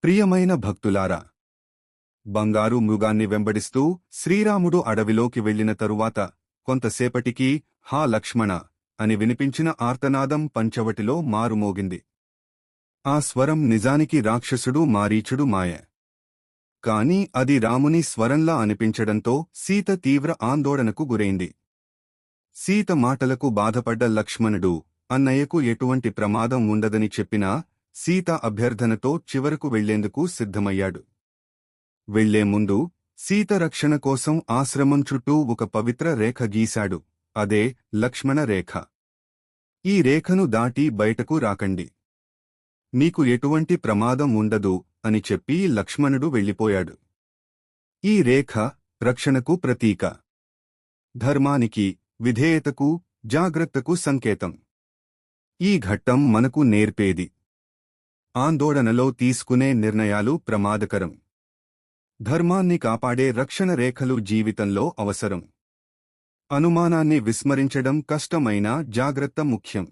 ప్రియమైన భక్తులారా, బంగారు మృగాన్ని వెంబడిస్తూ శ్రీరాముడు అడవిలోకి వెళ్లిన తరువాత కొంతసేపటికి హా లక్ష్మణ అని వినిపించిన ఆర్తనాదం పంచవటిలో మారుమోగింది. ఆ స్వరం నిజానికి రాక్షసుడు మారీచుడు మాయ. కాని అది రాముని స్వరంలా అనిపించడంతో సీత తీవ్ర ఆందోళనకు గురైంది. సీత మాటలకు బాధపడ్డ లక్ష్మణుడు అన్నయ్యకు ఎటువంటి ప్రమాదం ఉండదని చెప్పినా సీత అభ్యర్థనతో చివరకు వెళ్లేందుకు సిద్ధమయ్యాడు. వెళ్లే ముందు సీత రక్షణ కోసం ఆశ్రమం చుట్టూ ఒక పవిత్ర రేఖ గీశాడు. అదే లక్ష్మణ రేఖ. ఈ రేఖను దాటి బయటకు రాకండి, మీకు ఎటువంటి ప్రమాదం ఉండదు అని చెప్పి లక్ష్మణుడు వెళ్ళిపోయాడు. ఈ రేఖ రక్షణకు ప్రతీక, ధర్మానికి, విధేయతకు, జాగ్రత్తకు సంకేతం. ఈ ఘట్టం మనకు నేర్పేది: ఆందోళనలో తీసుకునే నిర్ణయాలు ప్రమాదకరం. ధర్మాన్ని కాపాడే రక్షణ రేఖలు జీవితంలో అవసరం. అనుమానాన్ని విస్మరించడం కష్టమైనా జాగ్రత్త ముఖ్యం.